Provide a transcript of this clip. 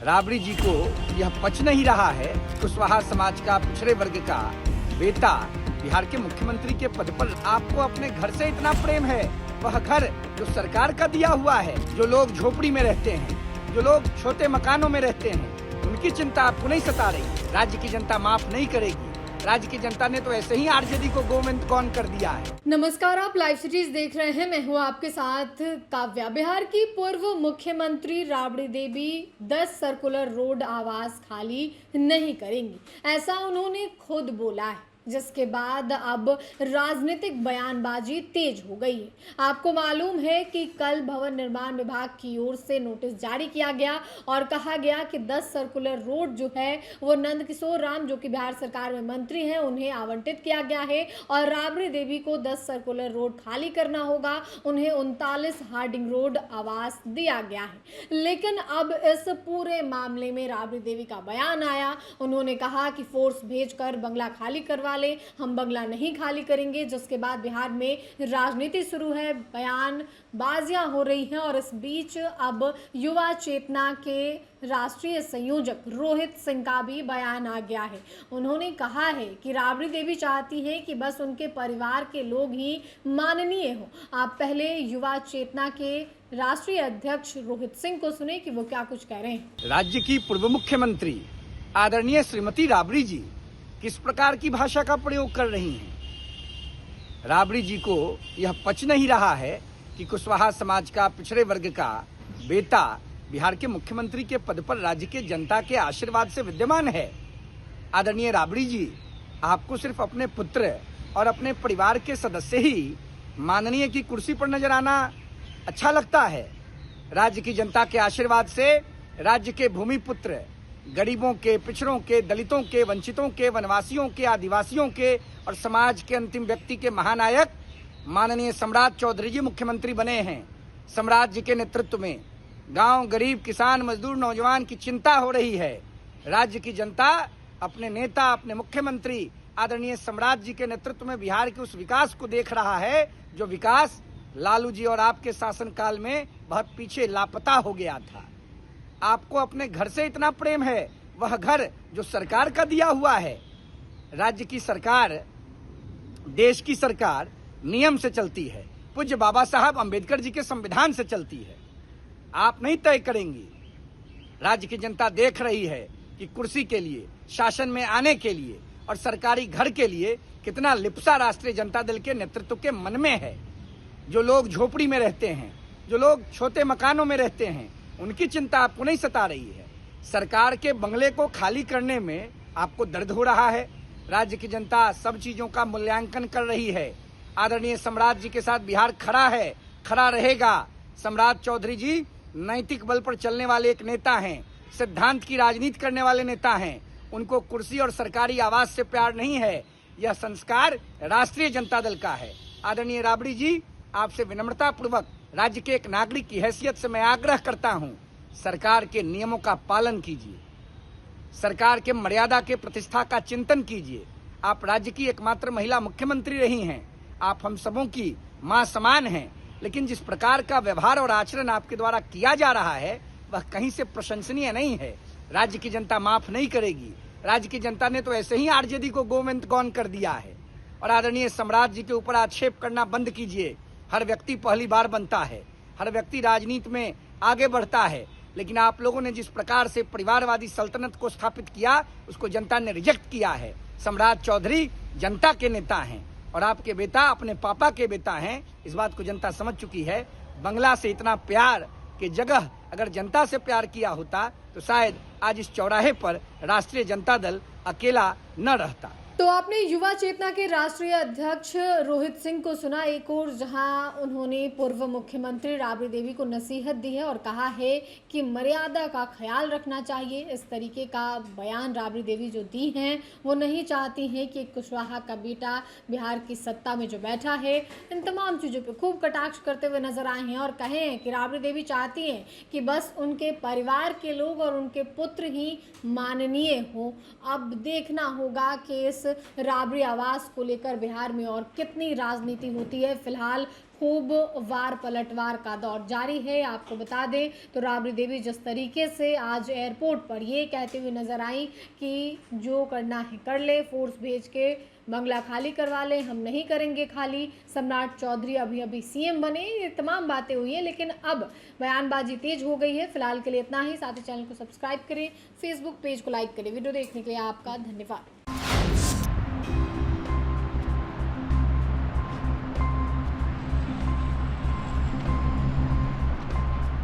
राबड़ी जी को यह पच नहीं रहा है। कुशवाहा समाज का पिछड़े वर्ग का बेटा बिहार के मुख्यमंत्री के पद पर आपको अपने घर से इतना प्रेम है, वह घर जो सरकार का दिया हुआ है, जो लोग झोपड़ी में रहते हैं, जो लोग छोटे मकानों में रहते हैं, उनकी चिंता आपको नहीं सता रही। राज्य की जनता माफ नहीं करेगी। राज्य की जनता ने तो ऐसे ही आरजेडी को गोविंद कौन कर दिया है। नमस्कार, आप लाइव सिटीज देख रहे हैं। मैं हूं आपके साथ काव्या। बिहार की पूर्व मुख्यमंत्री राबड़ी देवी 10 सर्कुलर रोड आवास खाली नहीं करेंगी, ऐसा उन्होंने खुद बोला है, जिसके बाद अब राजनीतिक बयानबाजी तेज हो गई है। आपको मालूम है कि कल भवन निर्माण विभाग की ओर से नोटिस जारी किया गया और कहा गया कि 10 सर्कुलर रोड जो है वो नंदकिशोर राम, जो कि बिहार सरकार में मंत्री हैं, उन्हें आवंटित किया गया है और राबड़ी देवी को 10 सर्कुलर रोड खाली करना होगा। उन्हें 39 हार्डिंग रोड आवास दिया गया है। लेकिन अब इस पूरे मामले में राबड़ी देवी का बयान आया। उन्होंने कहा कि फोर्स भेजकर बंगला खाली करवा, हम बंगला नहीं खाली करेंगे, जिसके बाद बिहार में राजनीति शुरू है, बयानबाजियां हो रही हैं। और इस बीच अब युवा चेतना के राष्ट्रीय संयोजक रोहित सिंह का भी बयान आ गया है। उन्होंने कहा है कि राबड़ी देवी चाहती है कि बस उनके परिवार के लोग ही माननीय हो। आप पहले युवा चेतना के राष्ट्रीय अध्यक्ष रोहित सिंह को सुने कि वो क्या कुछ कह रहे हैं। राज्य की पूर्व मुख्यमंत्री आदरणीय श्रीमती राबड़ी जी किस प्रकार की भाषा का प्रयोग कर रही हैं। राबड़ी जी को यह पच नहीं रहा है कि कुशवाहा समाज का पिछड़े वर्ग का बेटा बिहार के मुख्यमंत्री के पद पर राज्य के जनता के आशीर्वाद से विद्यमान है। आदरणीय राबड़ी जी, आपको सिर्फ अपने पुत्र और अपने परिवार के सदस्य ही माननीय की कुर्सी पर नजर आना अच्छा लगता है। राज्य की जनता के आशीर्वाद से राज्य के भूमि पुत्र, गरीबों के, पिछड़ों के, दलितों के, वंचितों के, वनवासियों के, आदिवासियों के और समाज के अंतिम व्यक्ति के महानायक माननीय सम्राट चौधरी जी मुख्यमंत्री बने हैं। सम्राट जी के नेतृत्व में गांव, गरीब, किसान, मजदूर, नौजवान की चिंता हो रही है। राज्य की जनता अपने नेता, अपने मुख्यमंत्री आदरणीय सम्राट जी के नेतृत्व में बिहार के उस विकास को देख रहा है, जो विकास लालू जी और आपके शासनकाल में बहुत पीछे लापता हो गया था। आपको अपने घर से इतना प्रेम है, वह घर जो सरकार का दिया हुआ है। राज्य की सरकार, देश की सरकार नियम से चलती है, पूज्य बाबा साहब अंबेडकर जी के संविधान से चलती है। आप नहीं तय करेंगी। राज्य की जनता देख रही है कि कुर्सी के लिए, शासन में आने के लिए और सरकारी घर के लिए कितना लिप्सा राष्ट्रीय जनता दल के नेतृत्व के मन में है। जो लोग झोपड़ी में रहते हैं, जो लोग छोटे मकानों में रहते हैं, उनकी चिंता आपको नहीं सता रही है। सरकार के बंगले को खाली करने में आपको दर्द हो रहा है। राज्य की जनता सब चीजों का मूल्यांकन कर रही है। आदरणीय सम्राट जी के साथ बिहार खड़ा है, खड़ा रहेगा। सम्राट चौधरी जी नैतिक बल पर चलने वाले एक नेता हैं, सिद्धांत की राजनीति करने वाले नेता हैं। उनको कुर्सी और सरकारी आवास से प्यार नहीं है, यह संस्कार राष्ट्रीय जनता दल का है। आदरणीय राबड़ी जी, आपसे विनम्रता पूर्वक राज्य के एक नागरिक की हैसियत से मैं आग्रह करता हूं, सरकार के नियमों का पालन कीजिए, सरकार के मर्यादा के प्रतिष्ठा का चिंतन कीजिए। आप राज्य की एकमात्र महिला मुख्यमंत्री रही हैं, आप हम सबों की मां समान हैं, लेकिन जिस प्रकार का व्यवहार और आचरण आपके द्वारा किया जा रहा है वह कहीं से प्रशंसनीय नहीं है। राज्य की जनता माफ नहीं करेगी। राज्य की जनता ने तो ऐसे ही आरजेडी को गोविंद कौन कर दिया है। और आदरणीय सम्राट जी के ऊपर आक्षेप करना बंद कीजिए। हर व्यक्ति पहली बार बनता है, हर व्यक्ति राजनीति में आगे बढ़ता है, लेकिन आप लोगों ने जिस प्रकार से परिवारवादी सल्तनत को स्थापित किया उसको जनता ने रिजेक्ट किया है। सम्राट चौधरी जनता के नेता हैं और आपके बेटा अपने पापा के बेटा हैं, इस बात को जनता समझ चुकी है। बंगला से इतना प्यार की जगह अगर जनता से प्यार किया होता तो शायद आज इस चौराहे पर राष्ट्रीय जनता दल अकेला न रहता। तो आपने युवा चेतना के राष्ट्रीय अध्यक्ष रोहित सिंह को सुना एक और, जहां उन्होंने पूर्व मुख्यमंत्री राबड़ी देवी को नसीहत दी है और कहा है कि मर्यादा का ख्याल रखना चाहिए। इस तरीके का बयान राबड़ी देवी जो दी हैं, वो नहीं चाहती हैं कि कुशवाहा का बेटा बिहार की सत्ता में जो बैठा है इन तमाम चीज़ों पर खूब कटाक्ष करते हुए नजर आए हैं और कहे हैं कि राबड़ी देवी चाहती हैं कि बस उनके परिवार के लोग और उनके पुत्र ही माननीय हो। अब देखना होगा कि इस राबड़ी आवास को लेकर बिहार में और कितनी राजनीति होती है। फिलहाल खूब वार पलटवार का दौर जारी है। आपको बता दें तो राबड़ी देवी जिस तरीके से आज एयरपोर्ट पर ये कहते हुए नजर आई कि जो करना है कर ले, फोर्स भेज के बंगला खाली करवा लें, हम नहीं करेंगे खाली। सम्राट चौधरी अभी अभी सीएम बने, ये तमाम बातें हुई हैं, लेकिन अब बयानबाजी तेज हो गई है। फिलहाल के लिए इतना ही। साथ ही चैनल को सब्सक्राइब करें, फेसबुक पेज को लाइक करें। वीडियो देखने के लिए आपका धन्यवाद।